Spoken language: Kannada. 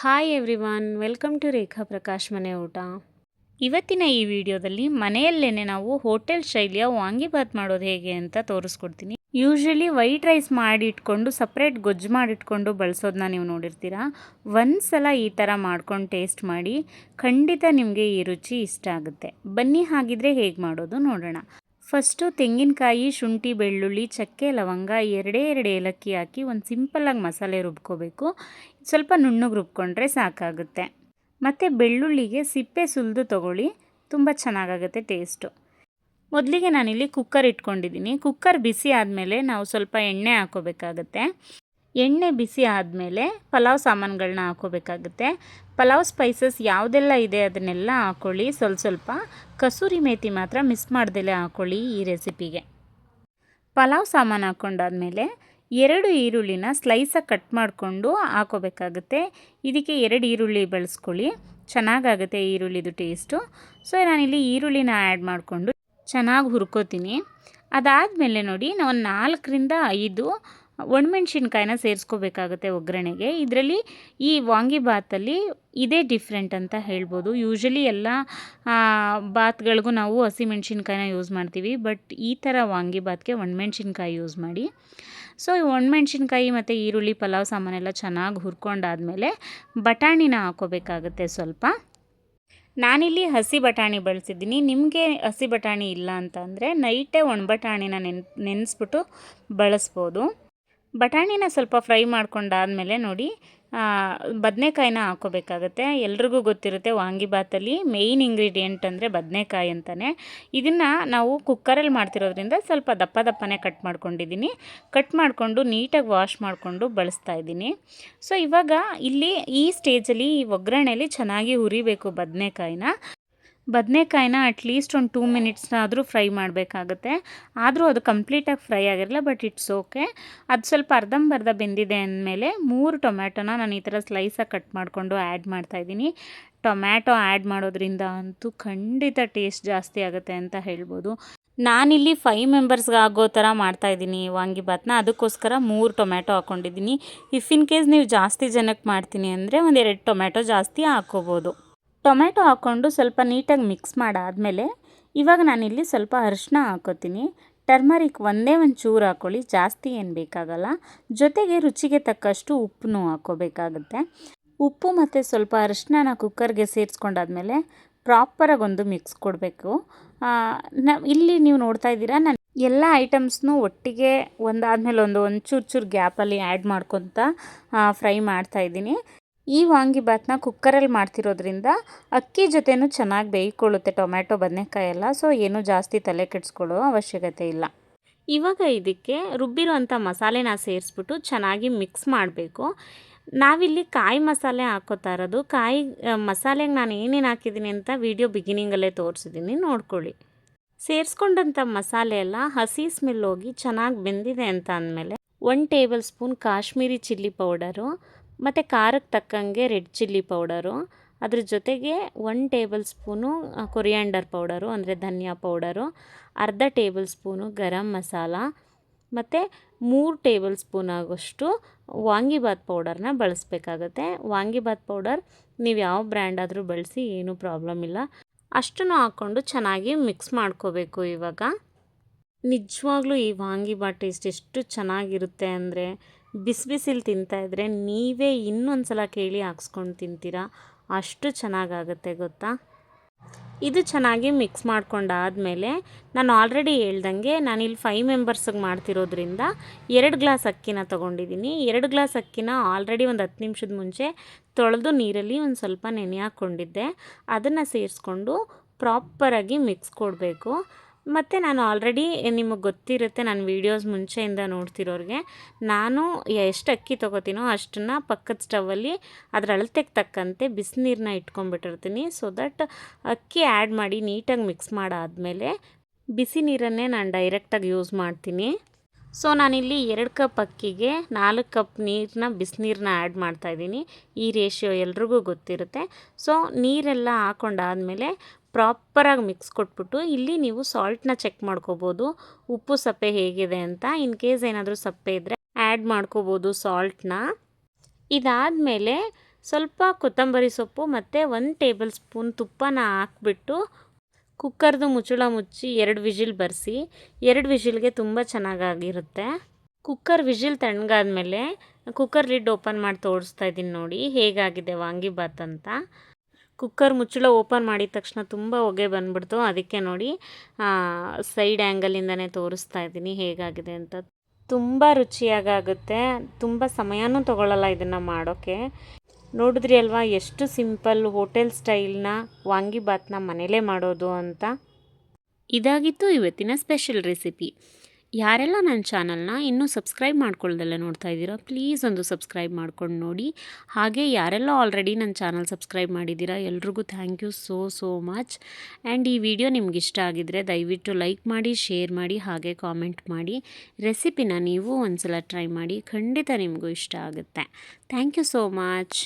ಹಾಯ್ ಎವ್ರಿವನ್, ವೆಲ್ಕಮ್ ಟು ರೇಖಾ ಪ್ರಕಾಶ್ ಮನೆ ಊಟ. ಇವತ್ತಿನ ಈ ವಿಡಿಯೋದಲ್ಲಿ ಮನೆಯಲ್ಲೇ ನಾವು ಹೋಟೆಲ್ ಶೈಲಿಯ ವಾಂಗಿಬಾತ್ ಮಾಡೋದು ಹೇಗೆ ಅಂತ ತೋರಿಸ್ಕೊಡ್ತೀನಿ. ಯೂಶಲಿ ವೈಟ್ ರೈಸ್ ಮಾಡಿಟ್ಕೊಂಡು ಸಪ್ರೇಟ್ ಗೊಜ್ಜು ಮಾಡಿಟ್ಕೊಂಡು ಬಳಸೋದನ್ನ ನೀವು ನೋಡಿರ್ತೀರಾ. ಒಂದ್ಸಲ ಈ ಥರ ಮಾಡ್ಕೊಂಡು ಟೇಸ್ಟ್ ಮಾಡಿ, ಖಂಡಿತ ನಿಮಗೆ ಈ ರುಚಿ ಇಷ್ಟ ಆಗುತ್ತೆ. ಬನ್ನಿ ಹಾಗಿದ್ರೆ ಹೇಗೆ ಮಾಡೋದು ನೋಡೋಣ. ಫಸ್ಟು ತೆಂಗಿನಕಾಯಿ, ಶುಂಠಿ, ಬೆಳ್ಳುಳ್ಳಿ, ಚಕ್ಕೆ, ಲವಂಗ ಎರಡೇ ಏಲಕ್ಕಿ ಹಾಕಿ ಒಂದು ಸಿಂಪಲ್ಲಾಗಿ ಮಸಾಲೆ ರುಬ್ಕೋಬೇಕು. ಸ್ವಲ್ಪ ನುಣ್ಣಗೆ ರುಬ್ಕೊಂಡ್ರೆ ಸಾಕಾಗುತ್ತೆ. ಮತ್ತು ಬೆಳ್ಳುಳ್ಳಿಗೆ ಸಿಪ್ಪೆ ಸುಲಿದು ತೊಗೊಳ್ಳಿ, ತುಂಬ ಚೆನ್ನಾಗಾಗುತ್ತೆ ಟೇಸ್ಟು. ಮೊದಲಿಗೆ ನಾನಿಲ್ಲಿ ಕುಕ್ಕರ್ ಇಟ್ಕೊಂಡಿದ್ದೀನಿ. ಕುಕ್ಕರ್ ಬಿಸಿ ಆದಮೇಲೆ ನಾವು ಸ್ವಲ್ಪ ಎಣ್ಣೆ ಹಾಕೋಬೇಕಾಗತ್ತೆ. ಎಣ್ಣೆ ಬಿಸಿ ಆದಮೇಲೆ ಪಲಾವ್ ಸಾಮಾನುಗಳನ್ನ ಹಾಕೋಬೇಕಾಗುತ್ತೆ. ಪಲಾವ್ ಸ್ಪೈಸಸ್ ಯಾವುದೆಲ್ಲ ಇದೆ ಅದನ್ನೆಲ್ಲ ಹಾಕ್ಕೊಳ್ಳಿ. ಸ್ವಲ್ಪ ಕಸೂರಿ ಮೇಥಿ ಮಾತ್ರ ಮಿಸ್ ಮಾಡ್ದಲೇ ಹಾಕ್ಕೊಳ್ಳಿ ಈ ರೆಸಿಪಿಗೆ. ಪಲಾವ್ ಸಾಮಾನು ಹಾಕ್ಕೊಂಡಾದ್ಮೇಲೆ 2 ಈರುಳ್ಳಿನ ಸ್ಲೈಸಾಗಿ ಕಟ್ ಮಾಡಿಕೊಂಡು ಹಾಕೋಬೇಕಾಗುತ್ತೆ. ಇದಕ್ಕೆ 2 ಈರುಳ್ಳಿ ಬಳಸ್ಕೊಳ್ಳಿ, ಚೆನ್ನಾಗಾಗುತ್ತೆ ಈರುಳ್ಳಿದು ಟೇಸ್ಟು. ಸೊ ನಾನಿಲ್ಲಿ ಈರುಳ್ಳಿನ ಆ್ಯಡ್ ಮಾಡಿಕೊಂಡು ಚೆನ್ನಾಗಿ ಹುರ್ಕೋತೀನಿ. ಅದಾದಮೇಲೆ ನೋಡಿ, ನಾವು 4ರಿಂದ 5 ಒಣಮೆಣ್ಸಿನ್ಕಾಯಿನ ಸೇರಿಸ್ಕೋಬೇಕಾಗುತ್ತೆ ಒಗ್ಗರಣೆಗೆ. ಇದರಲ್ಲಿ ಈ ವಾಂಗಿಬಾತಲ್ಲಿ ಇದೇ ಡಿಫ್ರೆಂಟ್ ಅಂತ ಹೇಳ್ಬೋದು. ಯೂಶಲಿ ಎಲ್ಲ ಬಾತ್ಗಳಿಗೂ ನಾವು ಹಸಿಮೆಣ್ಸಿನ್ಕಾಯಿನ ಯೂಸ್ ಮಾಡ್ತೀವಿ, ಬಟ್ ಈ ಥರ ವಾಂಗಿಬಾತ್ಗೆ ಒಣಮೆಣ್ಸಿನ್ಕಾಯಿ ಯೂಸ್ ಮಾಡಿ. ಸೊ ಈ ಒಣಮೆಣ್ಸಿನ್ಕಾಯಿ ಮತ್ತು ಈರುಳ್ಳಿ, ಪಲಾವ್ ಸಾಮಾನೆಲ್ಲ ಚೆನ್ನಾಗಿ ಹುರ್ಕೊಂಡಾದಮೇಲೆ ಬಟಾಣಿನ ಹಾಕೋಬೇಕಾಗುತ್ತೆ ಸ್ವಲ್ಪ. ನಾನಿಲ್ಲಿ ಹಸಿ ಬಟಾಣಿ ಬಳಸಿದ್ದೀನಿ. ನಿಮಗೆ ಹಸಿ ಬಟಾಣಿ ಇಲ್ಲ ಅಂತಂದರೆ ನೈಟೇ ಒಣ ಬಟಾಣಿನ ನೆನೆಸ್ಬಿಟ್ಟು ಬಳಸ್ಬೋದು. ಬಟಾಣಿನ ಸ್ವಲ್ಪ ಫ್ರೈ ಮಾಡ್ಕೊಂಡಾದಮೇಲೆ ನೋಡಿ, ಬದನೆಕಾಯಿನ ಹಾಕೋಬೇಕಾಗತ್ತೆ. ಎಲ್ರಿಗೂ ಗೊತ್ತಿರುತ್ತೆ ವಾಂಗಿಬಾತಲ್ಲಿ ಮೇಯ್ನ್ ಇಂಗ್ರೀಡಿಯೆಂಟ್ ಅಂದರೆ ಬದನೆಕಾಯಿ ಅಂತಲೇ. ಇದನ್ನು ನಾವು ಕುಕ್ಕರಲ್ಲಿ ಮಾಡ್ತಿರೋದ್ರಿಂದ ಸ್ವಲ್ಪ ದಪ್ಪನೇ ಕಟ್ ಮಾಡ್ಕೊಂಡಿದ್ದೀನಿ. ಕಟ್ ಮಾಡಿಕೊಂಡು ನೀಟಾಗಿ ವಾಶ್ ಮಾಡಿಕೊಂಡು ಬಳಸ್ತಾ ಇದ್ದೀನಿ. ಸೊ ಇವಾಗ ಇಲ್ಲಿ ಈ ಸ್ಟೇಜಲ್ಲಿ ಈ ಒಗ್ಗರಣೆಯಲ್ಲಿ ಚೆನ್ನಾಗಿ ಹುರಿಬೇಕು ಬದನೆಕಾಯಿನ ಅಟ್ಲೀಸ್ಟ್ ಒಂದು 2 ಮಿನಿಟ್ಸ್ನಾದರೂ ಫ್ರೈ ಮಾಡಬೇಕಾಗುತ್ತೆ. ಆದರೂ ಅದು ಕಂಪ್ಲೀಟಾಗಿ ಫ್ರೈ ಆಗಿರಲ್ಲ, ಬಟ್ ಇಟ್ಸ್ ಓಕೆ. ಅದು ಸ್ವಲ್ಪ ಅರ್ಧಂಬರ್ಧ ಬೆಂದಿದೆ ಅಂದಮೇಲೆ 3 ಟೊಮ್ಯಾಟೊನ ನಾನು ಈ ಥರ ಸ್ಲೈಸಾಗಿ ಕಟ್ ಮಾಡಿಕೊಂಡು ಆ್ಯಡ್ ಮಾಡ್ತಾಯಿದ್ದೀನಿ. ಟೊಮ್ಯಾಟೊ ಆ್ಯಡ್ ಮಾಡೋದ್ರಿಂದ ಅಂತೂ ಖಂಡಿತ ಟೇಸ್ಟ್ ಜಾಸ್ತಿ ಆಗುತ್ತೆ ಅಂತ ಹೇಳ್ಬೋದು. ನಾನಿಲ್ಲಿ 5 ಮೆಂಬರ್ಸ್ಗೆ ಆಗೋ ಥರ ಮಾಡ್ತಾಯಿದ್ದೀನಿ ವಾಂಗಿಬಾತ್ನ, ಅದಕ್ಕೋಸ್ಕರ 3 ಟೊಮ್ಯಾಟೊ ಹಾಕ್ಕೊಂಡಿದ್ದೀನಿ. ಇಫ್ ಇನ್ ಕೇಸ್ ನೀವು ಜಾಸ್ತಿ ಜನಕ್ಕೆ ಮಾಡ್ತೀನಿ ಅಂದರೆ 2 ಟೊಮ್ಯಾಟೊ ಜಾಸ್ತಿ ಹಾಕ್ಕೋಬೋದು. ಟೊಮ್ಯಾಟೊ ಹಾಕ್ಕೊಂಡು ಸ್ವಲ್ಪ ನೀಟಾಗಿ ಮಿಕ್ಸ್ ಮಾಡಾದಮೇಲೆ ಇವಾಗ ನಾನಿಲ್ಲಿ ಸ್ವಲ್ಪ ಅರಿಶಿನ ಹಾಕ್ಕೋತೀನಿ. ಟರ್ಮರಿಕ್ ಒಂದೇ ಒಂದು ಚೂರು ಹಾಕ್ಕೊಳ್ಳಿ, ಜಾಸ್ತಿ ಏನು ಬೇಕಾಗಲ್ಲ. ಜೊತೆಗೆ ರುಚಿಗೆ ತಕ್ಕಷ್ಟು ಉಪ್ಪನ್ನು ಹಾಕ್ಕೋಬೇಕಾಗುತ್ತೆ. ಉಪ್ಪು ಮತ್ತು ಸ್ವಲ್ಪ ಅರಿಶಿನ ಕುಕ್ಕರ್ಗೆ ಸೇರಿಸ್ಕೊಂಡಾದ್ಮೇಲೆ ಪ್ರಾಪರಾಗಿ ಒಂದು ಮಿಕ್ಸ್ ಕೊಡಬೇಕು. ಇಲ್ಲಿ ನೀವು ನೋಡ್ತಾ ಇದ್ದೀರಾ, ನಾನು ಎಲ್ಲ ಐಟಮ್ಸ್ನೂ ಒಟ್ಟಿಗೆ ಒಂದಾದಮೇಲೆ ಒಂದು ಚೂರು ಗ್ಯಾಪಲ್ಲಿ ಆ್ಯಡ್ ಮಾಡ್ಕೊತ ಫ್ರೈ ಮಾಡ್ತಾಯಿದ್ದೀನಿ. ಈ ವಾಂಗಿಬಾತ್ನ ಕುಕ್ಕರಲ್ಲಿ ಮಾಡ್ತಿರೋದ್ರಿಂದ ಅಕ್ಕಿ ಜೊತೆನೂ ಚೆನ್ನಾಗಿ ಬೇಯ್ಕೊಳ್ಳುತ್ತೆ ಟೊಮ್ಯಾಟೊ ಬದನೆಕಾಯಿ ಎಲ್ಲ. ಸೊ ಏನೂ ಜಾಸ್ತಿ ತಲೆ ಕೆಡಿಸ್ಕೊಳ್ಳೋ ಅವಶ್ಯಕತೆ ಇಲ್ಲ. ಇವಾಗ ಇದಕ್ಕೆ ರುಬ್ಬಿರೋಂಥ ಮಸಾಲೆನ ಸೇರಿಸ್ಬಿಟ್ಟು ಚೆನ್ನಾಗಿ ಮಿಕ್ಸ್ ಮಾಡಬೇಕು. ನಾವಿಲ್ಲಿ ಕಾಯಿ ಮಸಾಲೆ ಹಾಕ್ಕೋತಾ ಇರೋದು. ಮಸಾಲೆಗೆ ನಾನು ಏನೇನು ಹಾಕಿದ್ದೀನಿ ಅಂತ ವಿಡಿಯೋ ಬಿಗಿನಿಂಗಲ್ಲೇ ತೋರಿಸಿದ್ದೀನಿ, ನೋಡ್ಕೊಳ್ಳಿ. ಸೇರಿಸ್ಕೊಂಡಂಥ ಮಸಾಲೆ ಎಲ್ಲ ಹಸಿ ಸ್ಮೆಲ್ ಹೋಗಿ ಚೆನ್ನಾಗಿ ಬೆಂದಿದೆ ಅಂತ ಅಂದಮೇಲೆ 1 table spoon Kashmiri chilli powder ಮತ್ತು ಖಾರಕ್ಕೆ ತಕ್ಕಂಗೆ ರೆಡ್ ಚಿಲ್ಲಿ ಪೌಡರು, ಅದ್ರ ಜೊತೆಗೆ 1 ಟೇಬಲ್ ಸ್ಪೂನು ಕೊರಿಯಾಂಡರ್ ಪೌಡರು ಅಂದರೆ ಧನಿಯಾ ಪೌಡರು, ಅರ್ಧ ಟೇಬಲ್ ಸ್ಪೂನು ಗರಂ ಮಸಾಲ ಮತ್ತು 3 ಟೇಬಲ್ ಸ್ಪೂನ್ ಆಗೋಷ್ಟು ವಾಂಗಿಬಾತ್ ಪೌಡರ್ನ ಬಳಸಬೇಕಾಗತ್ತೆ. ವಾಂಗಿಬಾತ್ ಪೌಡರ್ ನೀವು ಯಾವ ಬ್ರ್ಯಾಂಡ್ ಆದರೂ ಬಳಸಿ, ಏನೂ ಪ್ರಾಬ್ಲಮ್ ಇಲ್ಲ. ಅಷ್ಟನ್ನು ಹಾಕ್ಕೊಂಡು ಚೆನ್ನಾಗಿ ಮಿಕ್ಸ್ ಮಾಡ್ಕೋಬೇಕು. ಇವಾಗ ನಿಜವಾಗ್ಲೂ ಈ ವಾಂಗಿಬಾತ್ ಟೇಸ್ಟ್ ಎಷ್ಟು ಚೆನ್ನಾಗಿರುತ್ತೆ ಅಂದರೆ ಬಿಸಿಲಿ ತಿಂತಾಯಿದ್ರೆ ನೀವೇ ಇನ್ನೊಂದು ಸಲ ಕೇಳಿ ಹಾಕ್ಸ್ಕೊಂಡು ತಿಂತೀರಾ, ಅಷ್ಟು ಚೆನ್ನಾಗಾಗುತ್ತೆ ಗೊತ್ತಾ. ಇದು ಚೆನ್ನಾಗಿ ಮಿಕ್ಸ್ ಮಾಡ್ಕೊಂಡಾದಮೇಲೆ ನಾನು ಆಲ್ರೆಡಿ ಹೇಳ್ದಂಗೆ ನಾನಿಲ್ಲಿ 5 ಮೆಂಬರ್ಸಿಗೆ ಮಾಡ್ತಿರೋದ್ರಿಂದ 2 ಗ್ಲಾಸ್ ಅಕ್ಕಿನ ತೊಗೊಂಡಿದ್ದೀನಿ. 2 ಗ್ಲಾಸ್ ಅಕ್ಕಿನ ಆಲ್ರೆಡಿ ಒಂದು 10 ನಿಮಿಷದ ಮುಂಚೆ ತೊಳೆದು ನೀರಲ್ಲಿ ಒಂದು ಸ್ವಲ್ಪ ನೆನೆ ಹಾಕ್ಕೊಂಡಿದ್ದೆ. ಅದನ್ನು ಸೇರಿಸ್ಕೊಂಡು ಪ್ರಾಪರಾಗಿ ಮಿಕ್ಸ್ ಕೊಡಬೇಕು. ಮತ್ತು ನಾನು ಆಲ್ರೆಡಿ ನಿಮಗೆ ಗೊತ್ತಿರುತ್ತೆ, ನನ್ನ ವೀಡಿಯೋಸ್ ಮುಂಚೆಯಿಂದ ನೋಡ್ತಿರೋರಿಗೆ, ನಾನು ಎಷ್ಟು ಅಕ್ಕಿ ತೊಗೋತೀನೋ ಅಷ್ಟನ್ನು ಪಕ್ಕದ ಸ್ಟವಲ್ಲಿ ಅದರ ಅಳತೆಗೆ ತಕ್ಕಂತೆ ಬಿಸಿನೀರನ್ನ ಇಟ್ಕೊಂಡ್ಬಿಟ್ಟಿರ್ತೀನಿ. ಸೊ ದಟ್ ಅಕ್ಕಿ ಆ್ಯಡ್ ಮಾಡಿ ನೀಟಾಗಿ ಮಿಕ್ಸ್ ಮಾಡಾದಮೇಲೆ ಬಿಸಿ ನೀರನ್ನೇ ನಾನು ಡೈರೆಕ್ಟಾಗಿ ಯೂಸ್ ಮಾಡ್ತೀನಿ. ಸೊ ನಾನಿಲ್ಲಿ 2 ಕಪ್ ಅಕ್ಕಿಗೆ 4 ಕಪ್ ಬಿಸಿನೀರನ್ನ ಆ್ಯಡ್ ಮಾಡ್ತಾಯಿದ್ದೀನಿ. ಈ ರೇಷಿಯೋ ಎಲ್ರಿಗೂ ಗೊತ್ತಿರುತ್ತೆ. ಸೊ ನೀರೆಲ್ಲ ಹಾಕ್ಕೊಂಡಾದಮೇಲೆ ಪ್ರಾಪರಾಗಿ ಮಿಕ್ಸ್ ಕೊಟ್ಬಿಟ್ಟು ಇಲ್ಲಿ ನೀವು ಸಾಲ್ಟ್ನ ಚೆಕ್ ಮಾಡ್ಕೋಬೋದು, ಉಪ್ಪು ಸಪ್ಪೆ ಹೇಗಿದೆ ಅಂತ. ಇನ್ ಕೇಸ್ ಏನಾದರೂ ಸಪ್ಪೆ ಇದ್ದರೆ ಆ್ಯಡ್ ಮಾಡ್ಕೋಬೋದು ಸಾಲ್ಟ್ನ. ಇದಾದಮೇಲೆ ಸ್ವಲ್ಪ ಕೊತ್ತಂಬರಿ ಸೊಪ್ಪು ಮತ್ತು 1 ಟೇಬಲ್ ಸ್ಪೂನ್ ತುಪ್ಪನ ಹಾಕ್ಬಿಟ್ಟು ಕುಕ್ಕರ್ದು ಮುಚ್ಚಳ ಮುಚ್ಚಿ 2 ವಿಷಿಲ್ ಬರೆಸಿ. 2 ವಿಷಿಲ್ಗೆ ತುಂಬ ಚೆನ್ನಾಗಾಗಿರುತ್ತೆ. ಕುಕ್ಕರ್ ವಿಷಿಲ್ ತಣ್ಣಗಾದ್ಮೇಲೆ ಕುಕ್ಕರ್ ಲಿಡ್ ಓಪನ್ ಮಾಡಿ ತೋರಿಸ್ತಾ ಇದ್ದೀನಿ ನೋಡಿ ಹೇಗಾಗಿದೆ ವಾಂಗಿಬಾತ್ ಅಂತ. ಕುಕ್ಕರ್ ಮುಚ್ಚಳ ಓಪನ್ ಮಾಡಿದ ತಕ್ಷಣ ತುಂಬ ಹೊಗೆ ಬಂದ್ಬಿಡ್ತು. ಅದಕ್ಕೆ ನೋಡಿ ಸೈಡ್ ಆ್ಯಂಗಲಿಂದನೇ ತೋರಿಸ್ತಾ ಇದ್ದೀನಿ ಹೇಗಾಗಿದೆ ಅಂತ. ತುಂಬ ರುಚಿಯಾಗುತ್ತೆ. ತುಂಬ ಸಮಯನೂ ತೊಗೊಳ್ಳಲ್ಲ ಇದನ್ನು ಮಾಡೋಕ್ಕೆ. ನೋಡಿದ್ರಿ ಅಲ್ವಾ ಎಷ್ಟು ಸಿಂಪಲ್ ಹೋಟೆಲ್ ಸ್ಟೈಲ್ನ ವಾಂಗಿಬಾತ್ನ ಮನೇಲೇ ಮಾಡೋದು ಅಂತ. ಇದಾಗಿತ್ತು ಇವತ್ತಿನ ಸ್ಪೆಷಲ್ ರೆಸಿಪಿ. ಯಾರೆಲ್ಲ ನನ್ನ ಚಾನಲ್ನ ಇನ್ನೂ ಸಬ್ಸ್ಕ್ರೈಬ್ ಮಾಡ್ಕೊಳ್ದೆಲ್ಲ ನೋಡ್ತಾ ಇದ್ದೀರಾ, ಪ್ಲೀಸ್ ಒಂದು ಸಬ್ಸ್ಕ್ರೈಬ್ ಮಾಡ್ಕೊಂಡು ನೋಡಿ. ಹಾಗೆ ಯಾರೆಲ್ಲ ಆಲ್ರೆಡಿ ನನ್ನ ಚಾನಲ್ ಸಬ್ಸ್ಕ್ರೈಬ್ ಮಾಡಿದ್ದೀರಾ ಎಲ್ರಿಗೂ thank you so much. And ಈ ವಿಡಿಯೋ ನಿಮ್ಗೆ ಇಷ್ಟ ಆಗಿದ್ದರೆ ದಯವಿಟ್ಟು ಲೈಕ್ ಮಾಡಿ, ಶೇರ್ ಮಾಡಿ, ಹಾಗೆ ಕಾಮೆಂಟ್ ಮಾಡಿ. ರೆಸಿಪಿನ ನೀವು ಒಂದ್ಸಲ ಟ್ರೈ ಮಾಡಿ, ಖಂಡಿತ ನಿಮಗೂ ಇಷ್ಟ ಆಗುತ್ತೆ. Thank you so much.